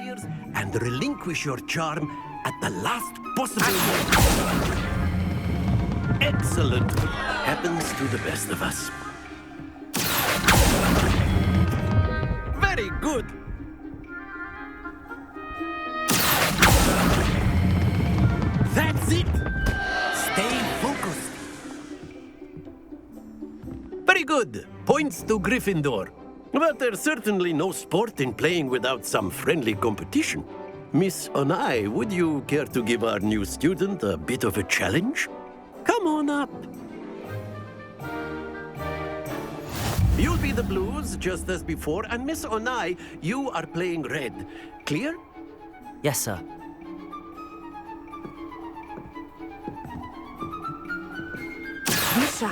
ears and relinquish your charm at the last possible moment. Excellent. Happens to the best of us. Very good. That's it. Stay focused. Very good. Points to Gryffindor. But there's certainly no sport in playing without some friendly competition. Miss Onai, would you care to give our new student a bit of a challenge? Come on up. You'll be the blues, just as before, and Miss Onai, you are playing red. Clear? Yes, sir. Misha.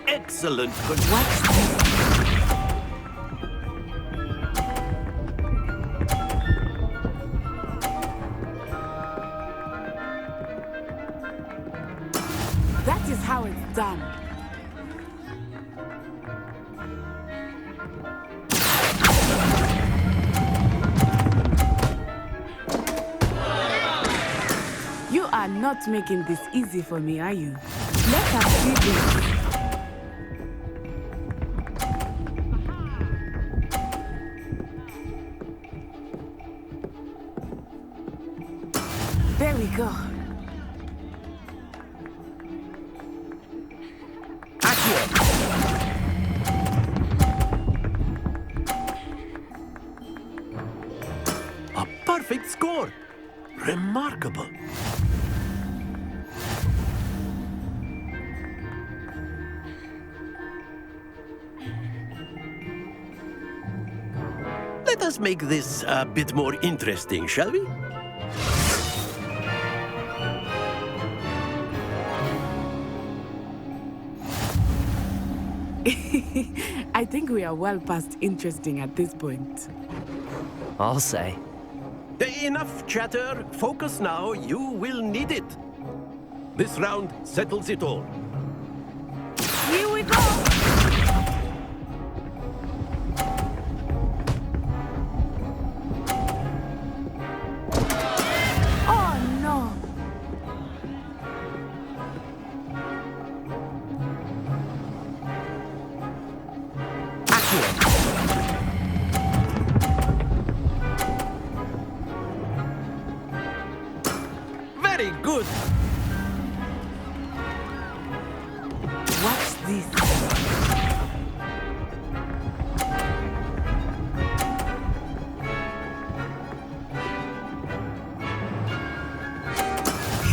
Excellent. What's this? That is how it's done. You are not making this easy for me, are you? Let us see this. There we go. A perfect score. Remarkable. Let us make this a bit more interesting, shall we? I think we are well past interesting at this point. I'll say. Enough chatter. Focus now. You will need it. This round settles it all. Here we go! Oh no! Very good. Watch this.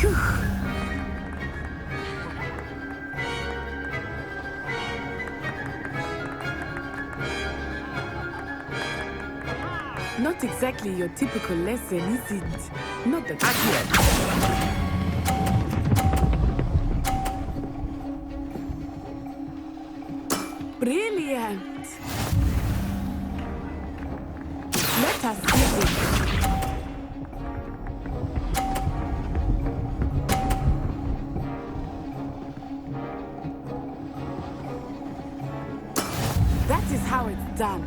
Phew. Not exactly your typical lesson, is it? Not that Brilliant! Let us see this. That is how it's done.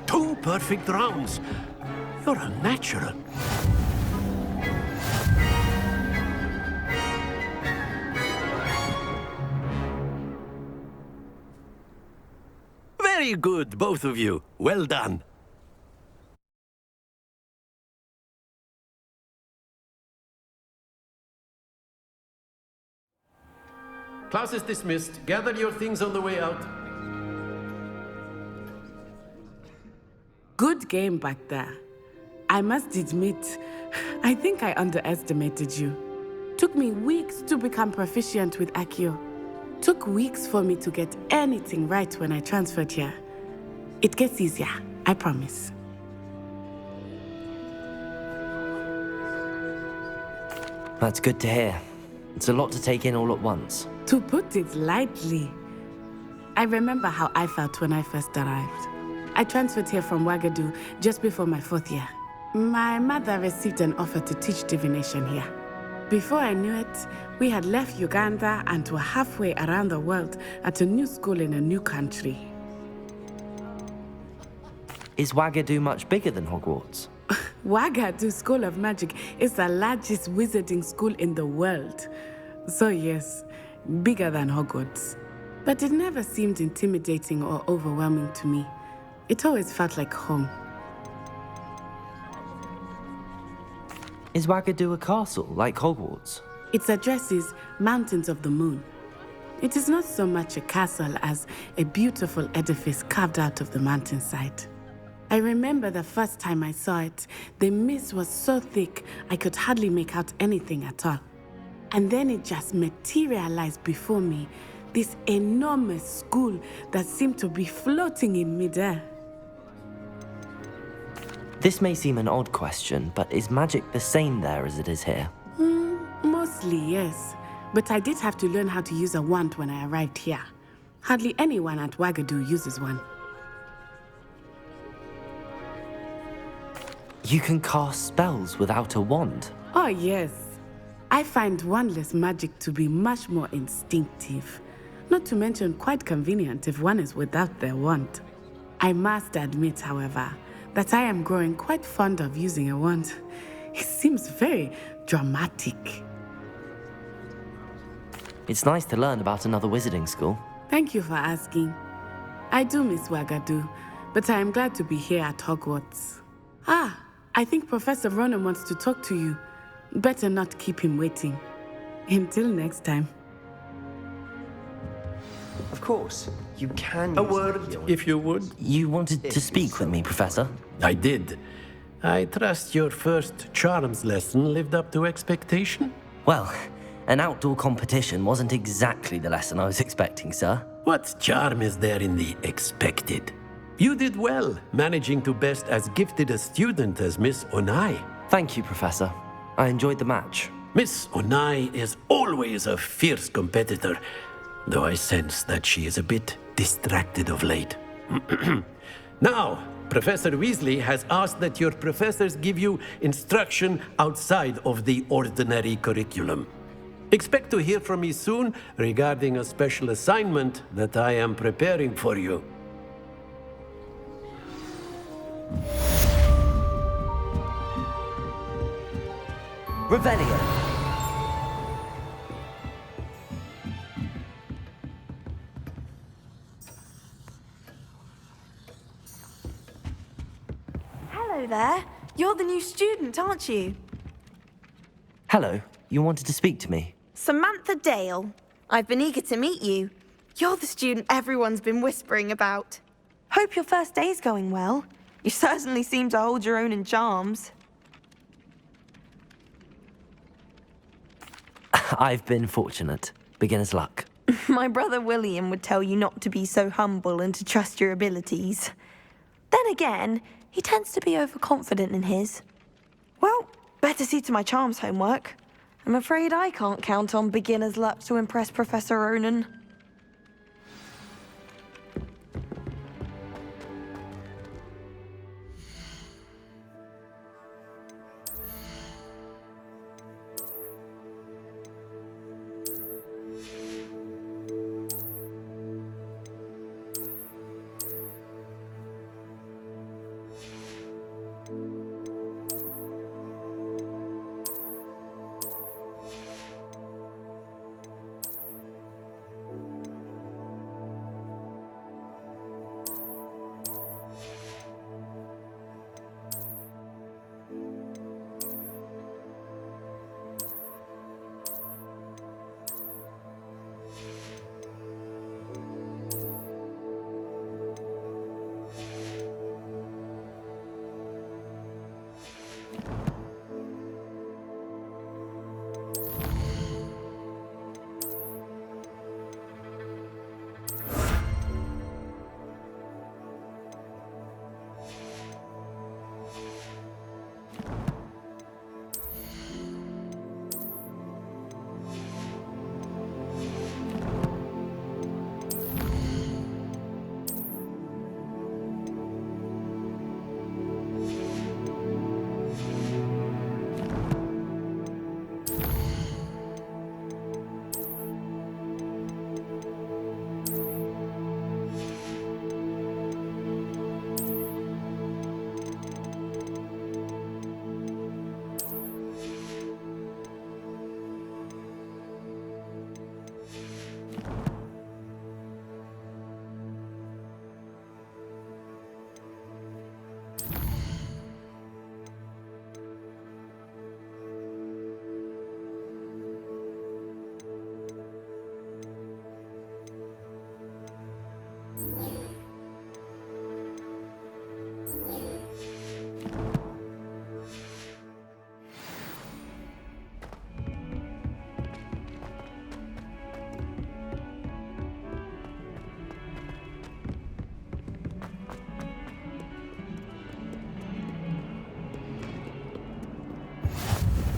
Two perfect rounds. You're a natural. Very good, both of you. Well done. Class is dismissed. Gather your things on the way out. Good game back there. I must admit, I think I underestimated you. Took me weeks to become proficient with Accio. took weeks for me to get anything right when I transferred here. It gets easier, I promise. That's good to hear. It's a lot to take in all at once. To put it lightly, I remember how I felt when I first arrived. I transferred here from Wagadu just before my 4th year. My mother received an offer to teach divination here. Before I knew it, we had left Uganda and were halfway around the world at a new school in a new country. Is Wagadu much bigger than Hogwarts? Wagadu School of Magic is the largest wizarding school in the world. So yes, bigger than Hogwarts. But it never seemed intimidating or overwhelming to me. It always felt like home. Is Wagadu a castle, like Hogwarts? Its address is Mountains of the Moon. It is not so much a castle as a beautiful edifice carved out of the mountainside. I remember the first time I saw it, the mist was so thick I could hardly make out anything at all. And then it just materialized before me, this enormous school that seemed to be floating in midair. This may seem an odd question, but is magic the same there as it is here? Mostly, yes. But I did have to learn how to use a wand when I arrived here. Hardly anyone at Wagadu uses one. You can cast spells without a wand? Oh, yes. I find wandless magic to be much more instinctive. Not to mention quite convenient if one is without their wand. I must admit, however, that I am growing quite fond of using a wand. It seems very dramatic. It's nice to learn about another wizarding school. Thank you for asking. I do miss Wagadu, but I am glad to be here at Hogwarts. I think Professor Ronan wants to talk to you. Better not keep him waiting. Until next time. Of course, you can. A use word, healing. if you would. You wanted to speak with me, Professor? I did. I trust your first charms lesson lived up to expectation? Well, an outdoor competition wasn't exactly the lesson I was expecting, sir. What charm is there in the expected? You did well, managing to best as gifted a student as Miss Onai. Thank you, Professor. I enjoyed the match. Miss Onai is always a fierce competitor, though I sense that she is a bit distracted of late. Now, Professor Weasley has asked that your professors give you instruction outside of the ordinary curriculum. Expect to hear from me soon regarding a special assignment that I am preparing for you. Revelio. Hello there. You're the new student, aren't you? Hello. You wanted to speak to me? Samantha Dale. I've been eager to meet you. You're the student everyone's been whispering about. Hope your first day's going well. You certainly seem to hold your own in charms. I've been fortunate. Beginner's luck. My brother William would tell you not to be so humble and to trust your abilities. Then again, he tends to be overconfident in his. Well, better see to my charms homework. I'm afraid I can't count on beginner's luck to impress Professor Ronan.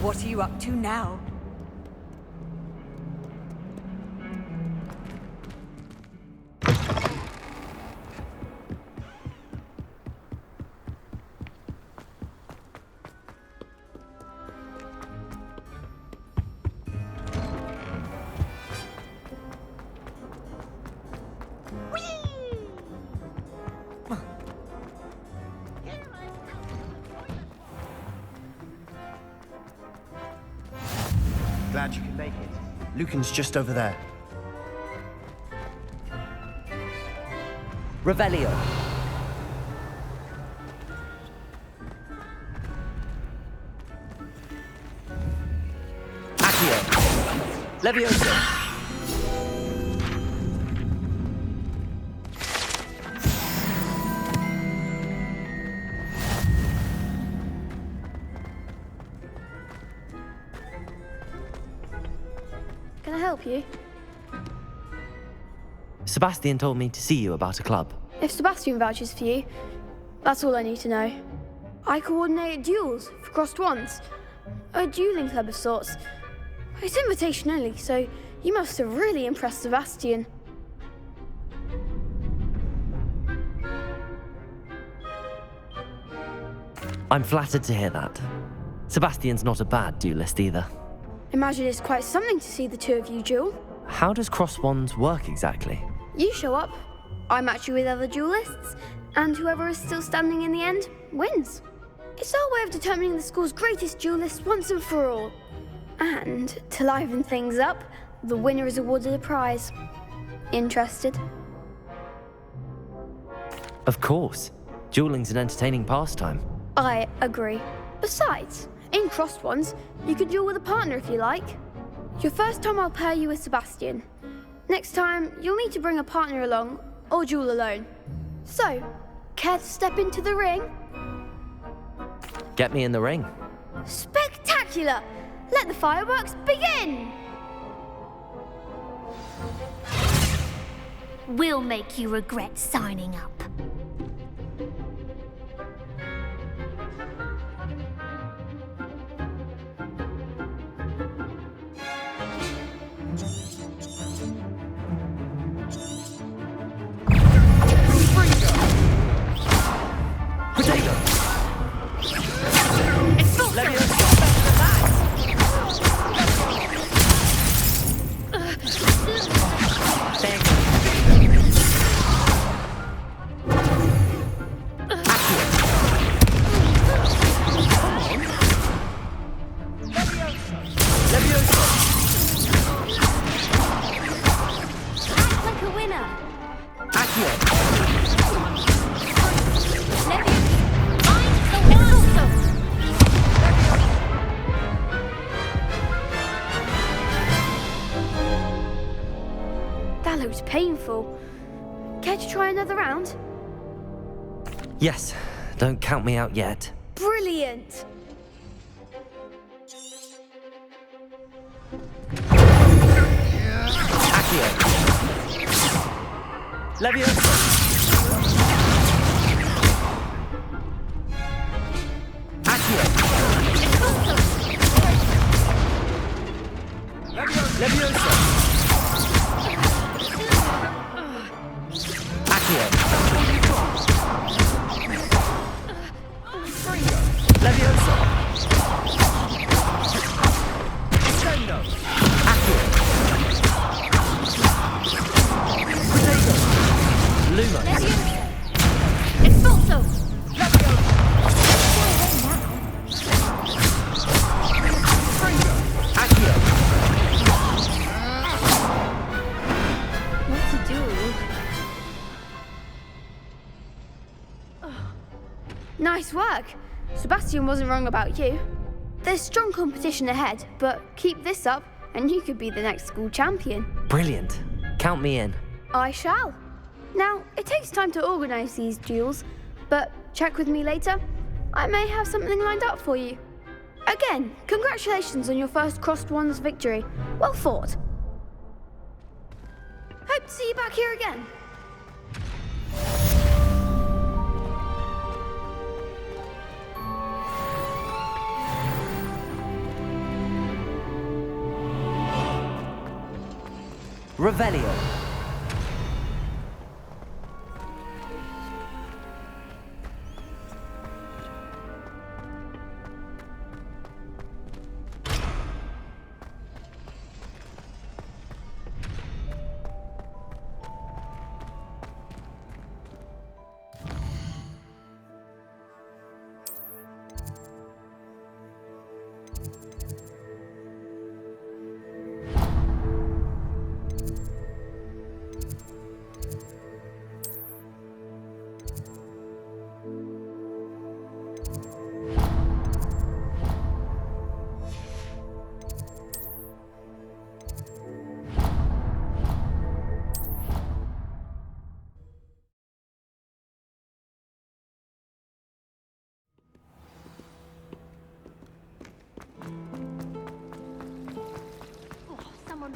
What are you up to now? Glad you could make it. Lucan's just over there. Revelio. Accio. Levioso. Can I help you? Sebastian told me to see you about a club. If Sebastian vouches for you, that's all I need to know. I coordinate duels for crossed wands. A dueling club of sorts. It's invitation only, so you must have really impressed Sebastian. I'm flattered to hear that. Sebastian's not a bad duelist either. Imagine it's quite something to see the two of you duel. How does cross wands work exactly? You show up, I match you with other duelists, and whoever is still standing in the end wins. It's our way of determining the school's greatest duelist once and for all. And to liven things up, the winner is awarded a prize. Interested? Of course. Dueling's an entertaining pastime. I agree. Besides, in crossed ones, you could duel with a partner if you like. Your first time I'll pair you with Sebastian. Next time, you'll need to bring a partner along, or duel alone. So, care to step into the ring? Get me in the ring. Spectacular! Let the fireworks begin! We'll make you regret signing up. That looks painful. Care to try another round? Yes, don't count me out yet. Brilliant! Accio. Levioso. Accio. Levioso. Accio. Levioso. Accio. Luma. Expulso! Accio. What to do? Nice work! Sebastian wasn't wrong about you. There's strong competition ahead, but keep this up and you could be the next school champion. Brilliant. Count me in. I shall. Now, it takes time to organise these duels, but check with me later. I may have something lined up for you. Again, congratulations on your first crossed wands victory. Well fought. Hope to see you back here again. Revelio.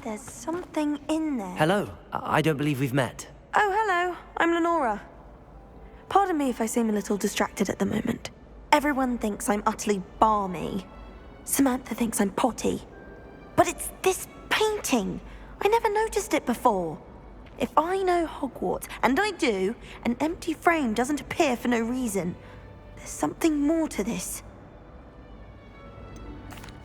There's something in there. Hello. I don't believe we've met. Oh, hello. I'm Lenora. Pardon me if I seem a little distracted at the moment. Everyone thinks I'm utterly balmy. Samantha thinks I'm potty. But it's this painting. I never noticed it before. If I know Hogwarts, and I do, an empty frame doesn't appear for no reason. There's something more to this.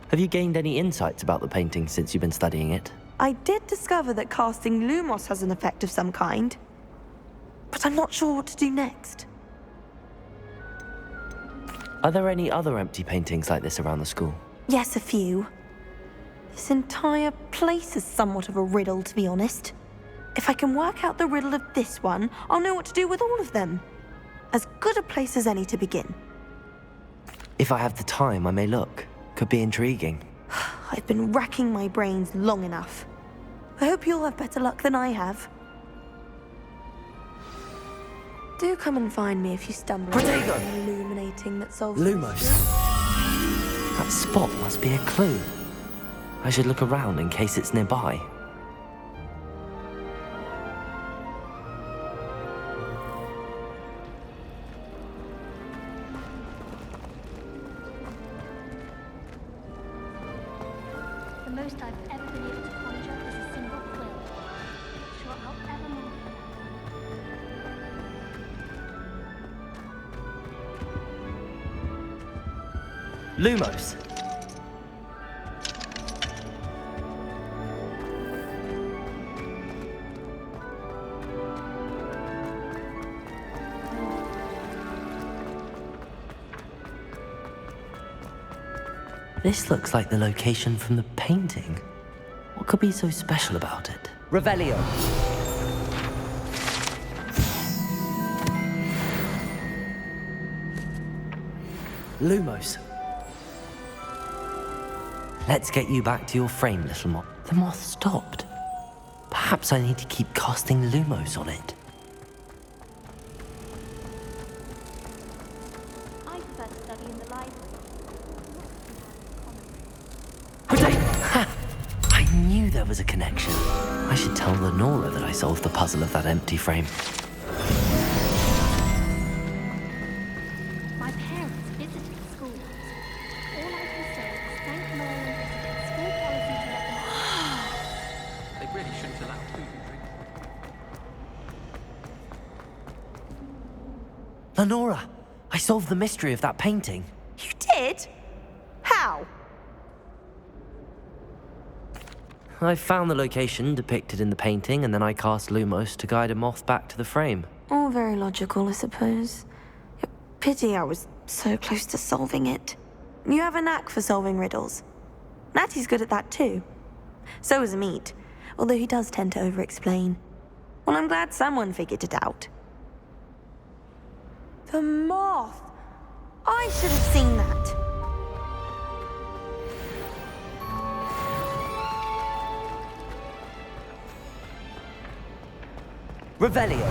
Have you gained any insights about the painting since you've been studying it? I did discover that casting Lumos has an effect of some kind. But I'm not sure what to do next. Are there any other empty paintings like this around the school? Yes, a few. This entire place is somewhat of a riddle, to be honest. If I can work out the riddle of this one, I'll know what to do with all of them. As good a place as any to begin. If I have the time, I may look. Could be intriguing. I've been racking my brains long enough. I hope you'll have better luck than I have. Do come and find me if you stumble on Protego! anything illuminating that solves Lumos. That spot must be a clue. I should look around in case it's nearby. The most I've ever been able to conjure is a single quill. Sure, however more. Lumos. This looks like the location from the painting. What could be so special about it? Revelio. Lumos. Let's get you back to your frame, little moth. The moth stopped. Perhaps I need to keep casting Lumos on it. I prefer to study in the library. Ha! I knew there was a connection. I should tell Lenora that I solved the puzzle of that empty frame. My parents visited the school once. All I can say is thank Mary and Elizabeth's school policy to let them. They really shouldn't allow food and drink. Lenora, I solved the mystery of that painting. You did? How? I found the location depicted in the painting, and then I cast Lumos to guide a moth back to the frame. All very logical, I suppose. Pity I was so close to solving it. You have a knack for solving riddles. Natty's good at that too. So is Meat, although he does tend to over-explain. Well, I'm glad someone figured it out. The moth! I should have seen that. Revelio.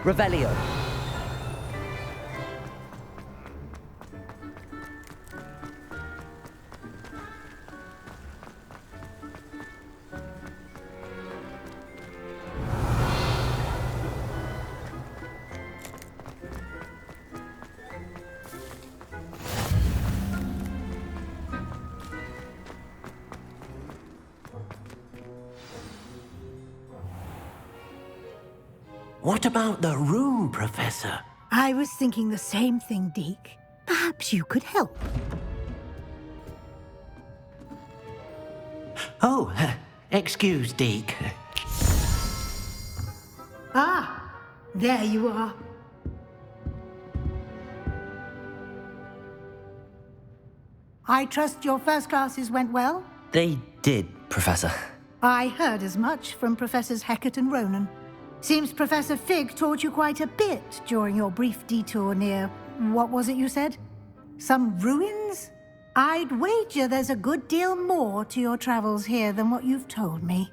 Revelio. What about the room, Professor? I was thinking the same thing, Deke. Perhaps you could help. Oh, excuse, Deke. Ah, there you are. I trust your first classes went well? They did, Professor. I heard as much from Professors Hecat and Ronan. Seems Professor Fig taught you quite a bit during your brief detour near... what was it you said? Some ruins? I'd wager there's a good deal more to your travels here than what you've told me.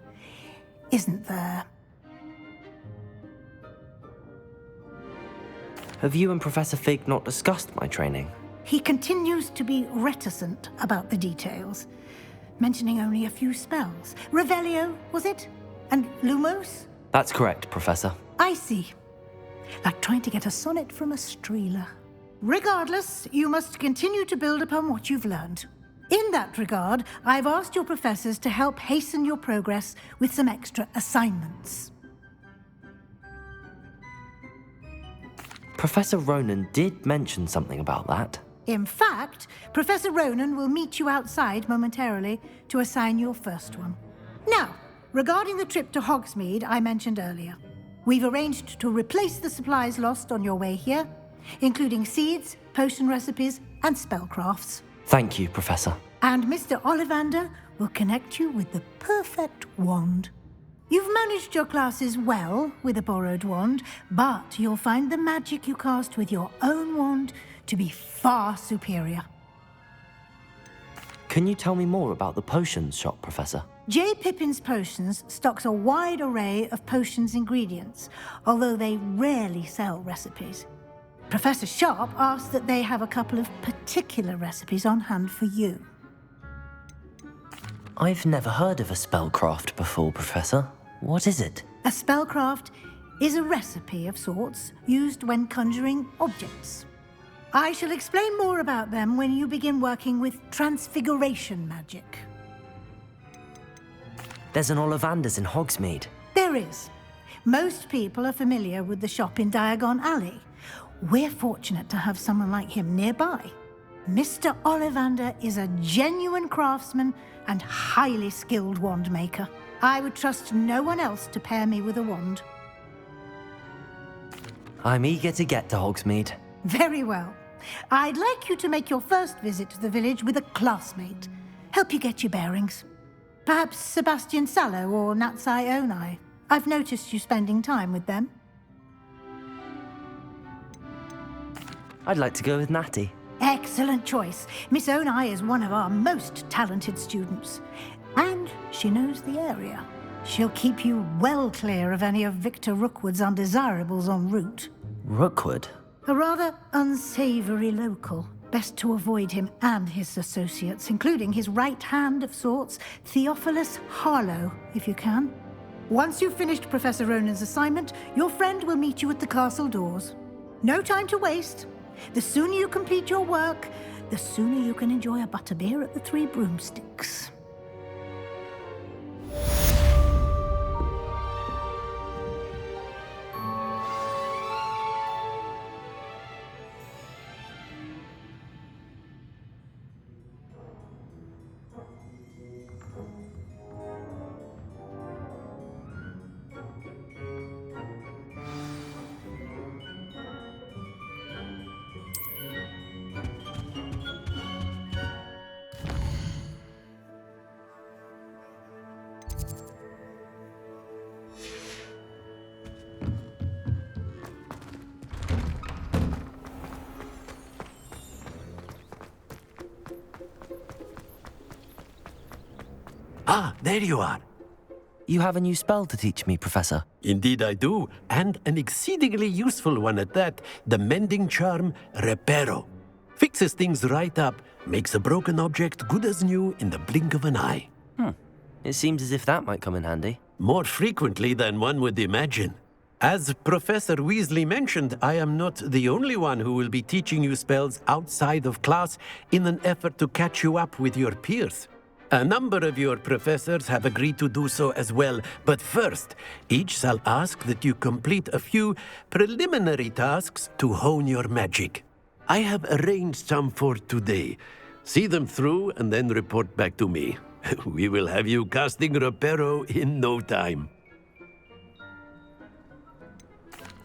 Isn't there? Have you and Professor Fig not discussed my training? He continues to be reticent about the details, mentioning only a few spells. Revelio, was it? And Lumos? That's correct, Professor. I see. Like trying to get a sonnet from a streeler. Regardless, you must continue to build upon what you've learned. In that regard, I've asked your professors to help hasten your progress with some extra assignments. Professor Ronan did mention something about that. In fact, Professor Ronan will meet you outside momentarily to assign your first one. Now, regarding the trip to Hogsmeade I mentioned earlier, we've arranged to replace the supplies lost on your way here, including seeds, potion recipes, and spellcrafts. Thank you, Professor. And Mr. Ollivander will connect you with the perfect wand. You've managed your classes well with a borrowed wand, but you'll find the magic you cast with your own wand to be far superior. Can you tell me more about the potions shop, Professor? J. Pippin's Potions stocks a wide array of potions ingredients, although they rarely sell recipes. Professor Sharp asks that they have a couple of particular recipes on hand for you. I've never heard of a spellcraft before, Professor. What is it? A spellcraft is a recipe of sorts used when conjuring objects. I shall explain more about them when you begin working with transfiguration magic. There's an Ollivander's in Hogsmeade. There is. Most people are familiar with the shop in Diagon Alley. We're fortunate to have someone like him nearby. Mr. Ollivander is a genuine craftsman and highly skilled wand maker. I would trust no one else to pair me with a wand. I'm eager to get to Hogsmeade. Very well. I'd like you to make your first visit to the village with a classmate. Help you get your bearings. Perhaps Sebastian Sallow or Natsai Onai. I've noticed you spending time with them. I'd like to go with Natty. Excellent choice. Miss Onai is one of our most talented students. And she knows the area. She'll keep you well clear of any of Victor Rookwood's undesirables en route. Rookwood? A rather unsavory local. Best to avoid him and his associates, including his right hand of sorts, Theophilus Harlow, if you can. Once you've finished Professor Ronan's assignment, your friend will meet you at the castle doors. No time to waste. The sooner you complete your work, the sooner you can enjoy a butterbeer at the Three Broomsticks. Ah, there you are. you have a new spell to teach me, Professor? Indeed I do, and an exceedingly useful one at that. The mending charm, Reparo. Fixes things right up, makes a broken object good as new in the blink of an eye. It seems as if that might come in handy. More frequently than one would imagine. As Professor Weasley mentioned, I am not the only one who will be teaching you spells outside of class in an effort to catch you up with your peers. A number of your professors have agreed to do so as well, but first, each shall ask that you complete a few preliminary tasks to hone your magic. I have arranged some for today. See them through and then report back to me. We will have you casting Reparo in no time.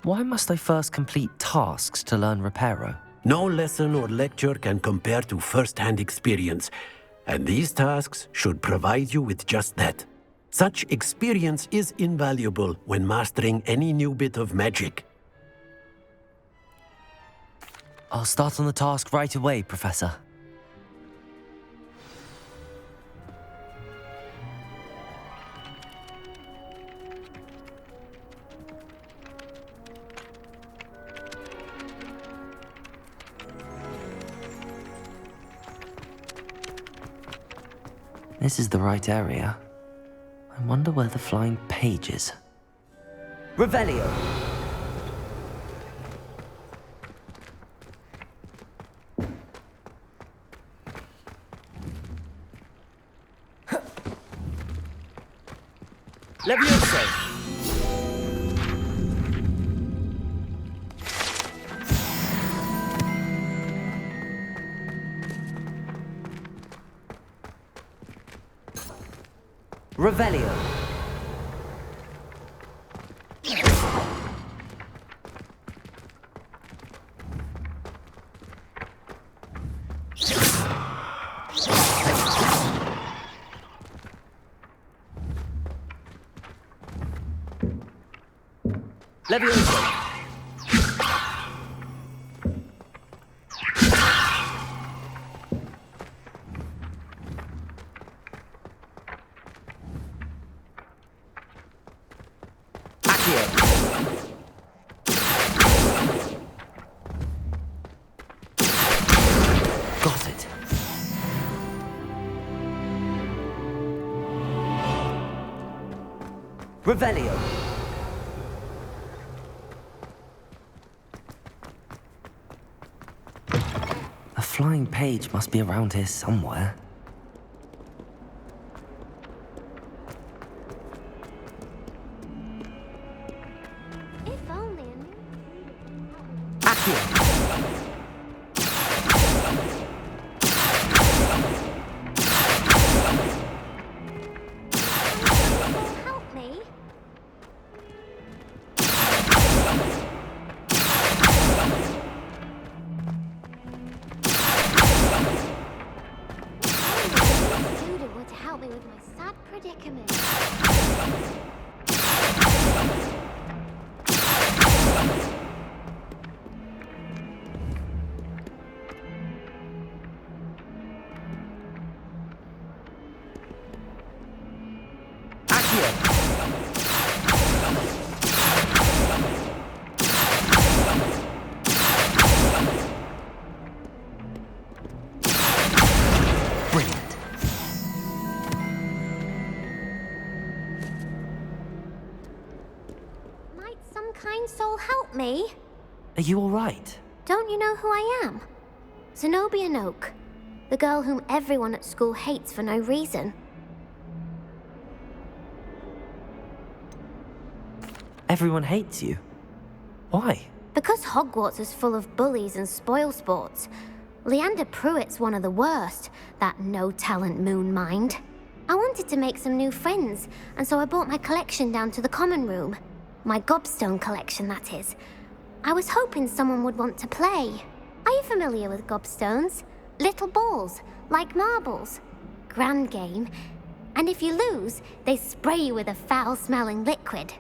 Why must I first complete tasks to learn Reparo? No lesson or lecture can compare to first-hand experience, and these tasks should provide you with just that. Such experience is invaluable when mastering any new bit of magic. I'll start on the task right away, Professor. This is the right area. I wonder where the flying page is. Revelio! Levioso! Revelio. Levioso. Got it. Revelio. A flying page must be around here somewhere. If only a new... Help me. Student were to help me with my sad predicament. Brilliant. Might some kind soul help me? Are you all right? Don't you know who I am? Zenobia Noak, the girl whom everyone at school hates for no reason. Everyone hates you. Why? Because Hogwarts is full of bullies and spoilsports. Leander Pruitt's one of the worst, that no-talent moon mind. I wanted to make some new friends, and so I brought my collection down to the common room. My gobstone collection, that is. I was hoping someone would want to play. Are you familiar with gobstones? Little balls, like marbles. Grand game. And if you lose, they spray you with a foul-smelling liquid.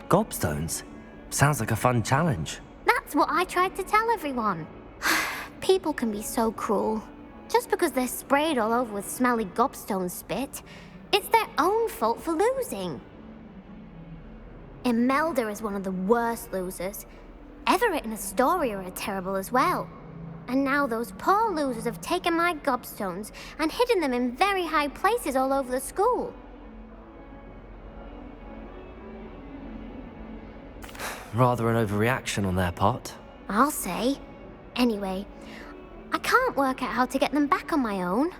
Gobstones? Sounds like a fun challenge. That's That's what I tried to tell everyone. People can be so cruel. Just because they're sprayed all over with smelly gobstone spit, it's their own fault for losing. Imelda is one of the worst losers. Everett and Astoria are terrible as well. And now those poor losers have taken my gobstones and hidden them in very high places all over the school. Rather an overreaction on their part. I'll say. Anyway, I can't work out how to get them back on my own.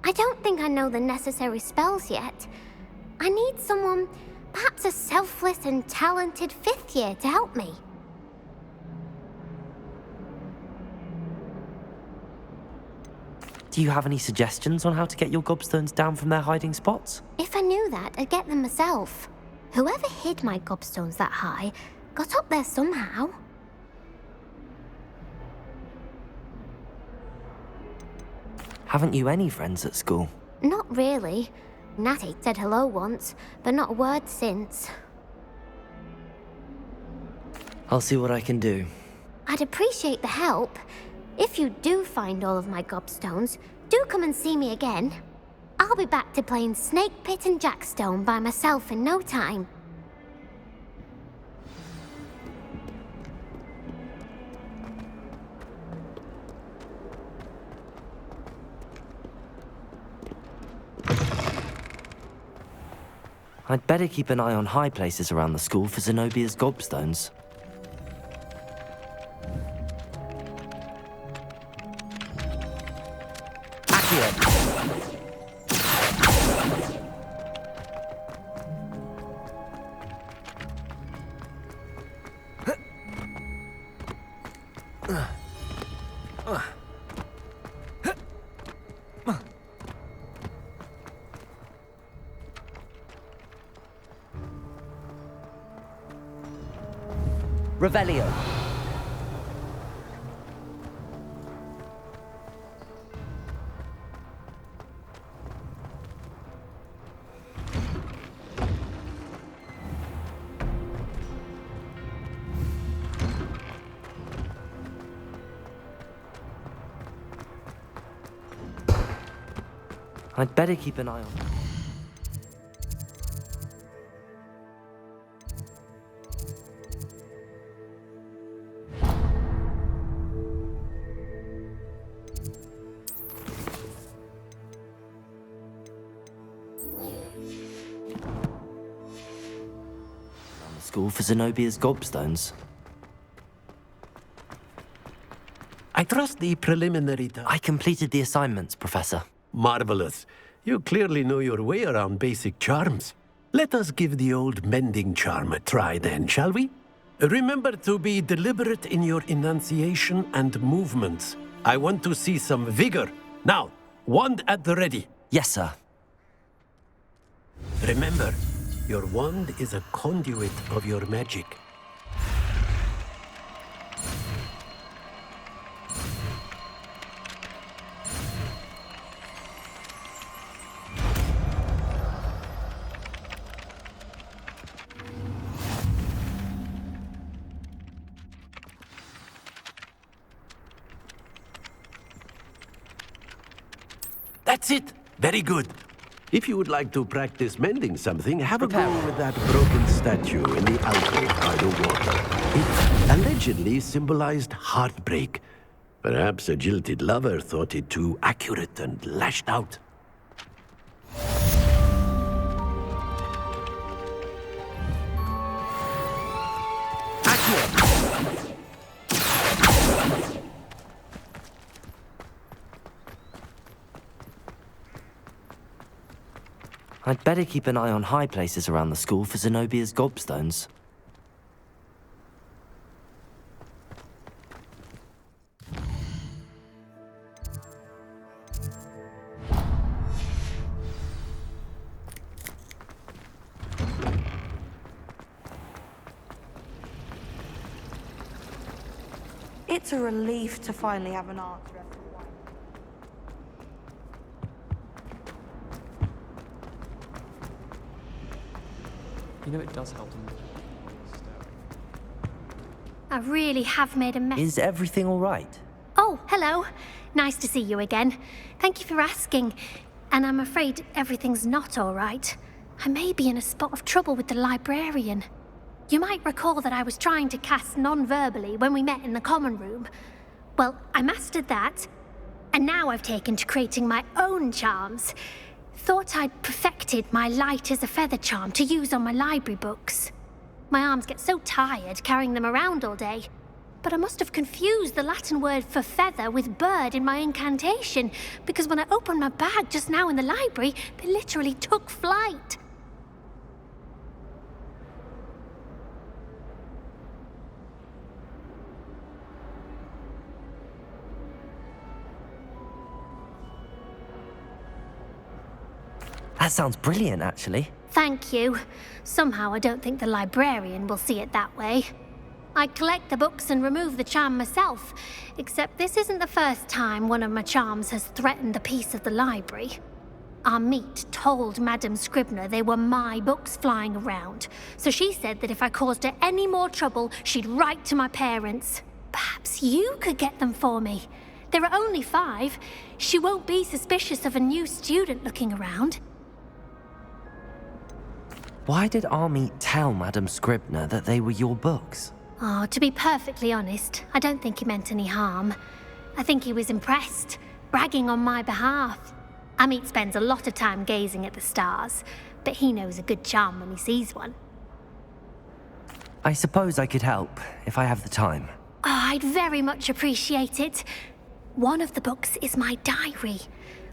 I don't think I know the necessary spells yet. I need someone, perhaps a selfless and talented 5th year to help me. Do you have any suggestions on how to get your gobstones down from their hiding spots? If I knew that, I'd get them myself. Whoever hid my gobstones that high got up there somehow. Haven't you any friends at school? Not really. Natty said hello once, but not a word since. I'll see what I can do. I'd appreciate the help. If you do find all of my gobstones, do come and see me again. I'll be back to playing Snake Pit and Jackstone by myself in no time. I'd better keep an eye on high places around the school for Zenobia's gobstones. Revelio. I'd better keep an eye on that. School for Zenobia's gobstones. I trust the preliminary I completed the assignments, Professor. Marvelous. You clearly know your way around basic charms. Let us give the old mending charm a try then, shall we? Remember to be deliberate in your enunciation and movements. I want to see some vigor. Now, wand at the ready. Yes, sir. Remember, your wand is a conduit of your magic. That's it. Very good. If you would like to practice mending something, have a go with that broken statue in the alcove by the water. It allegedly symbolized heartbreak. Perhaps a jilted lover thought it too accurate and lashed out. I'd better keep an eye on high places around the school for Zenobia's gobstones. It's a relief to finally have an answer. You know, it does help them. I really have made a mess. Is everything all right? Oh, hello. Nice to see you again. Thank you for asking. And I'm afraid everything's not all right. I may be in a spot of trouble with the librarian. You might recall that I was trying to cast non-verbally when we met in the common room. Well, I mastered that, and now I've taken to creating my own charms. Thought I'd perfected my light as a feather charm to use on my library books. My arms get so tired carrying them around all day. But I must have confused the Latin word for feather with bird in my incantation, because when I opened my bag just now in the library, they literally took flight. That sounds brilliant, actually. Thank you. Somehow I don't think the librarian will see it that way. I collect the books and remove the charm myself, except this isn't the first time one of my charms has threatened the peace of the library. Our meet told Madame Scribner they were my books flying around, so she said that if I caused her any more trouble, she'd write to my parents. Perhaps you could get them for me. There are only 5. She won't be suspicious of a new student looking around. Why did Army tell Madame Scribner that they were your books? Oh, to be perfectly honest, I don't think he meant any harm. I think he was impressed, bragging on my behalf. Amit spends a lot of time gazing at the stars, but he knows a good charm when he sees one. I suppose I could help, if I have the time. Oh, I'd very much appreciate it. One of the books is my diary.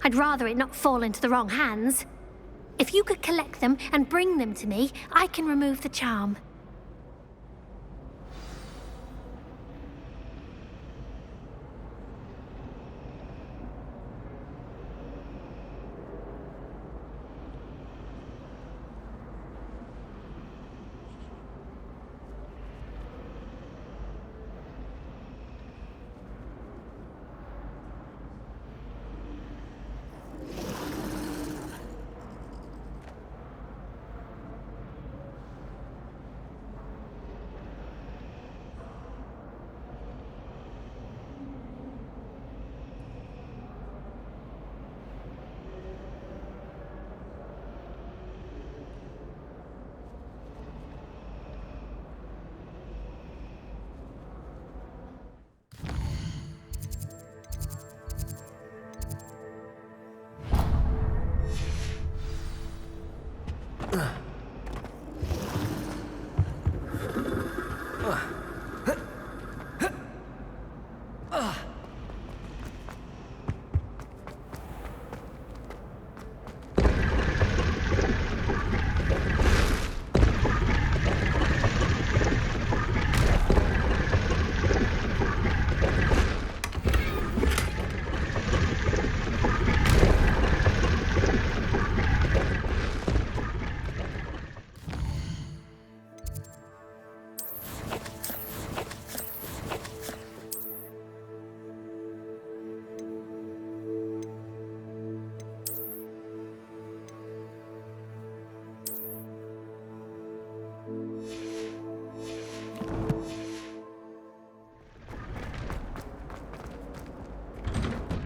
I'd rather it not fall into the wrong hands. If you could collect them and bring them to me, I can remove the charm.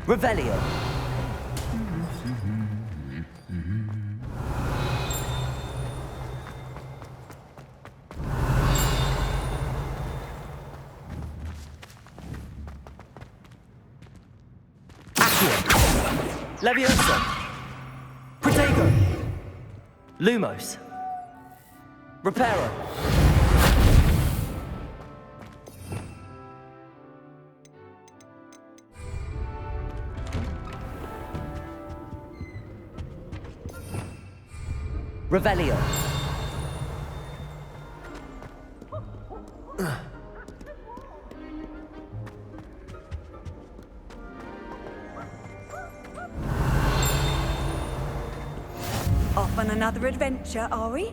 Revelio. Accio. Leviosa. Protego. Lumos. Reparo. Revelio. Off on another adventure, are we?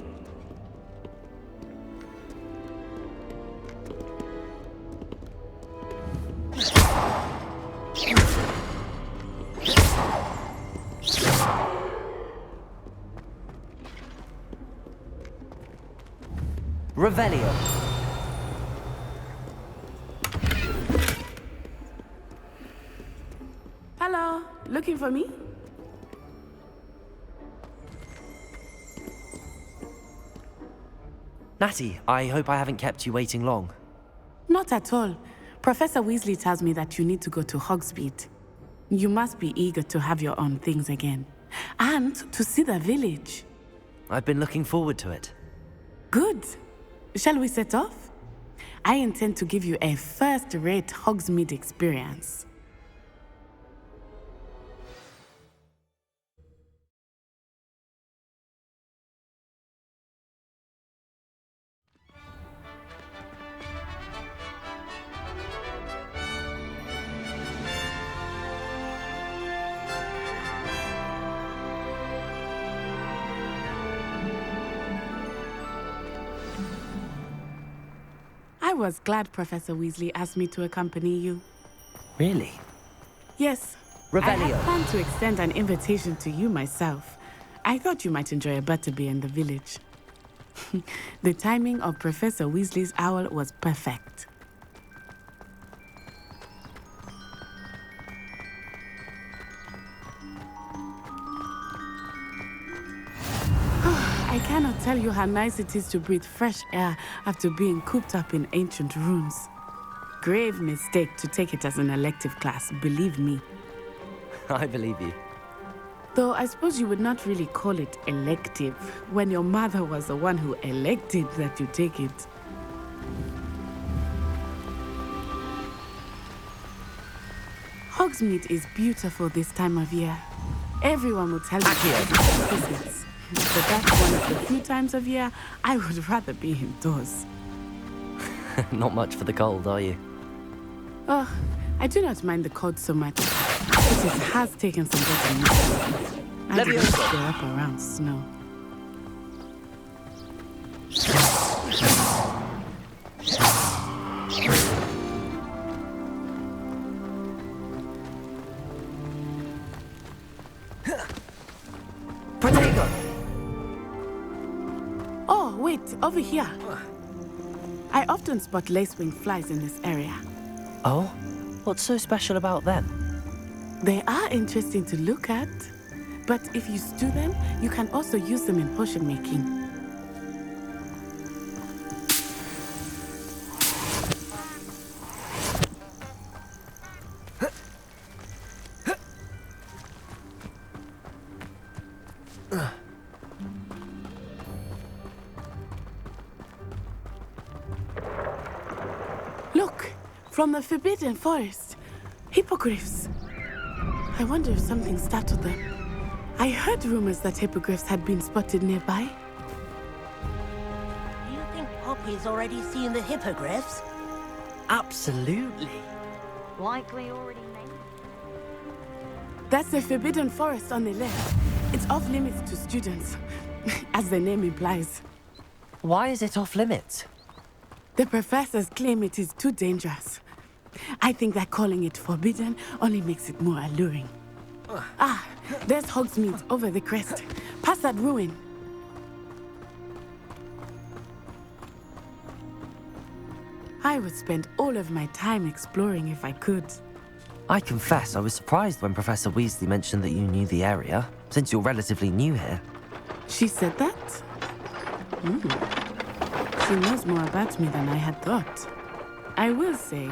Revelio. Hello, looking for me? Natty, I hope I haven't kept you waiting long. Not at all. Professor Weasley tells me that you need to go to Hogsmeade. You must be eager to have your own things again. And to see the village. I've been looking forward to it. Good. Shall we set off? I intend to give you a first-rate Hogsmeade experience. I was glad Professor Weasley asked me to accompany you. Really? Yes. Revelio. I had planned to extend an invitation to you myself. I thought you might enjoy a butterbeer in the village. The timing of Professor Weasley's owl was perfect. I cannot tell you how nice it is to breathe fresh air after being cooped up in ancient ruins. Grave mistake to take it as an elective class, believe me. I believe you. Though I suppose you would not really call it elective when your mother was the one who elected that you take it. Hogsmeade is beautiful this time of year. Everyone will tell you it's Christmas. But that's one of the few times of year I would rather be indoors. Not much for the cold, are you? Oh, I do not mind the cold so much. But it has taken some getting used to. I didn't grow up around snow. Protego! Oh, wait, over here. I often spot lacewing flies in this area. Oh? What's so special about them? They are interesting to look at, but if you stew them, you can also use them in potion making. Look, from the Forbidden Forest, hippogriffs. I wonder if something startled them. I heard rumors that hippogriffs had been spotted nearby. Do you think Poppy's already seen the hippogriffs? Absolutely. Likely already named. That's the Forbidden Forest on the left. It's off limits to students, as the name implies. Why is it off limits? The professors claim it is too dangerous. I think that calling it forbidden only makes it more alluring. Ah, there's Hogsmeade over the crest. Past that ruin. I would spend all of my time exploring if I could. I confess I was surprised when Professor Weasley mentioned that you knew the area, since you're relatively new here. She said that? She knows more about me than I had thought. I will say,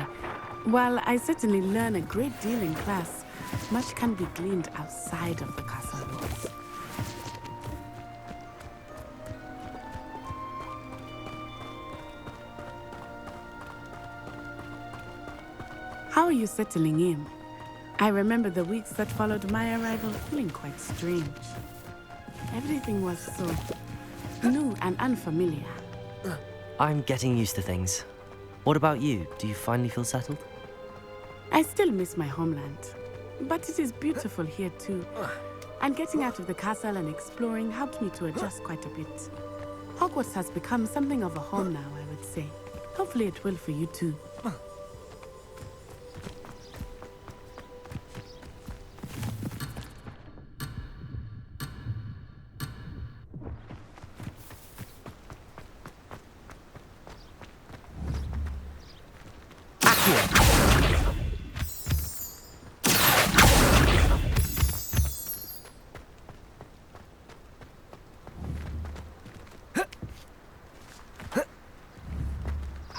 while I certainly learn a great deal in class, much can be gleaned outside of the castle walls. How are you settling in? I remember the weeks that followed my arrival feeling quite strange. Everything was so new and unfamiliar. I'm getting used to things. What about you? Do you finally feel settled? I still miss my homeland, but it is beautiful here too. And getting out of the castle and exploring helped me to adjust quite a bit. Hogwarts has become something of a home now, I would say. Hopefully it will for you too.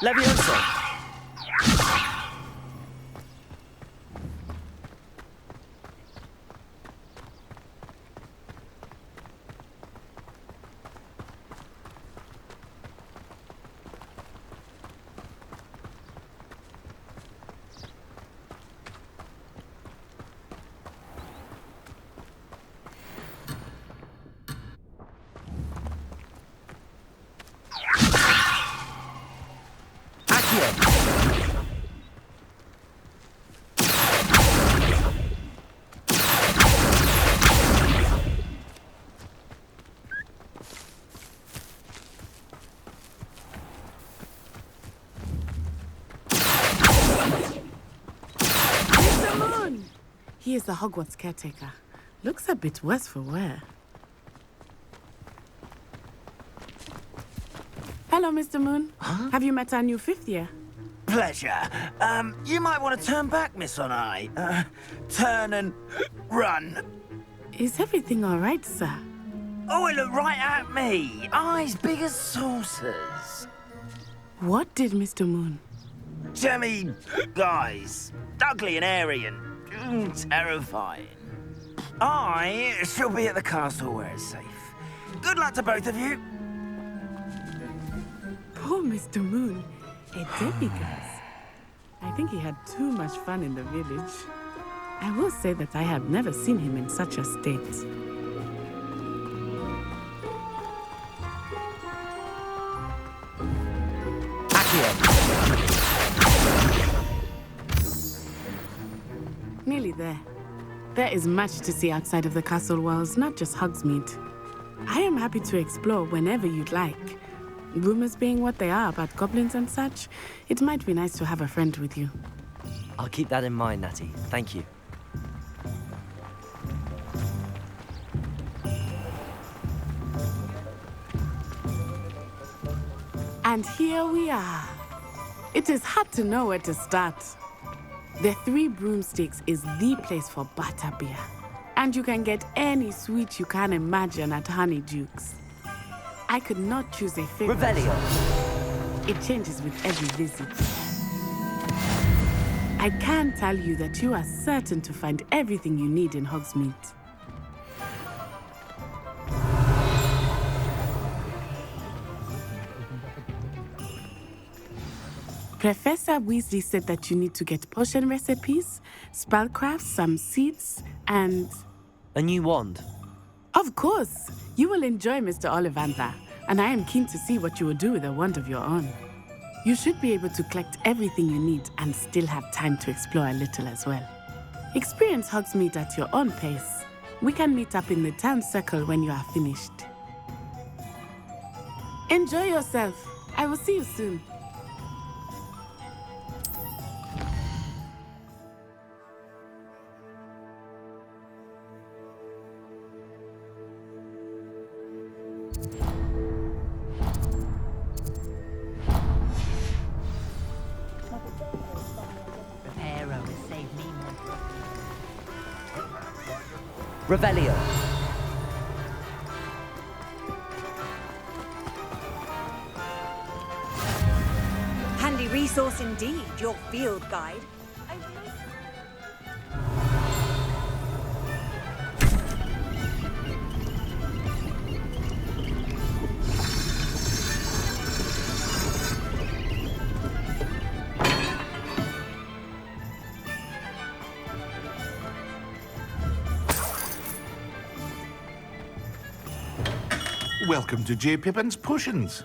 Levioso! He is the Hogwarts caretaker. Looks a bit worse for wear. Hello, Mr. Moon. Huh? Have you met our new fifth year? Pleasure. You might want to turn back, Miss Onai. Turn and run. Is everything all right, sir? Oh, it looked right at me. Eyes big as saucers. What did Mr. Moon? Jemmy guys. Ugly and airy and terrifying. I shall be at the castle where it's safe. Good luck to both of you. Poor Mr. Moon. A demiguise. I think he had too much fun in the village. I will say that I have never seen him in such a state. Nearly there. There is much to see outside of the castle walls, not just Hogsmeade. I am happy to explore whenever you'd like. Rumors being what they are about goblins and such, it might be nice to have a friend with you. I'll keep that in mind, Natty. Thank you. And here we are. It is hard to know where to start. The Three Broomsticks is the place for butterbeer. And you can get any sweet you can imagine at Honeydukes. I could not choose a favorite. Revelio. It changes with every visit. I can tell you that you are certain to find everything you need in Hogsmeade. Professor Weasley said that you need to get potion recipes, spellcrafts, some seeds, and... A new wand. Of course! You will enjoy Mr. Ollivander, and I am keen to see what you will do with a wand of your own. You should be able to collect everything you need and still have time to explore a little as well. Experience Hogsmeade at your own pace. We can meet up in the town circle when you are finished. Enjoy yourself. I will see you soon. Revelio. Handy resource indeed, your field guide. Welcome to J. Pippin's Potions.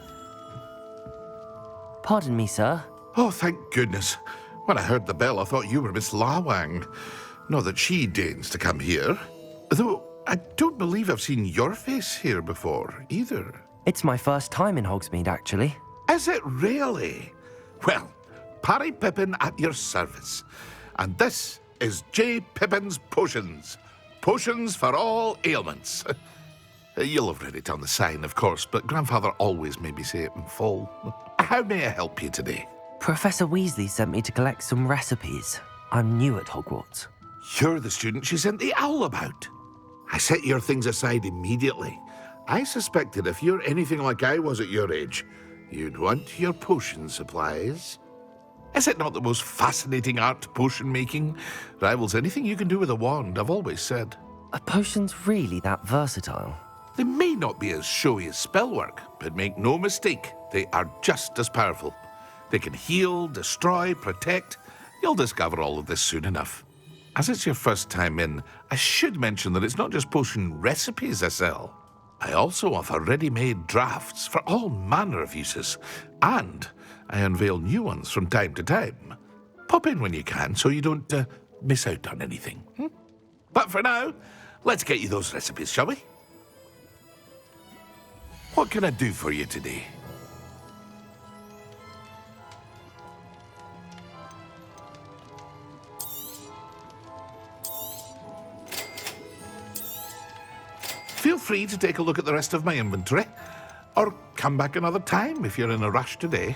Pardon me, sir. Oh, thank goodness. When I heard the bell, I thought you were Miss Lawang. Not that she deigns to come here. Though I don't believe I've seen your face here before, either. It's my first time in Hogsmeade, actually. Is it really? Well, Parry Pippin at your service. And this is J. Pippin's Potions. Potions for all ailments. You'll have read it on the sign, of course, but Grandfather always made me say it in full. How may I help you today? Professor Weasley sent me to collect some recipes. I'm new at Hogwarts. You're the student she sent the owl about. I set your things aside immediately. I suspected if you're anything like I was at your age, You'd want your potion supplies. Is it not the most fascinating art, potion making? Rivals anything you can do with a wand, I've always said. Are potions really that versatile? They may not be as showy as spellwork, but make no mistake, they are just as powerful. They can heal, destroy, protect. You'll discover all of this soon enough. As it's your first time in, I should mention that it's not just potion recipes I sell. I also offer ready-made drafts for all manner of uses, and I unveil new ones from time to time. Pop in when you can so you don't miss out on anything. But for now, let's get you those recipes, shall we? What can I do for you today? Feel free to take a look at the rest of my inventory, or come back another time if you're in a rush today.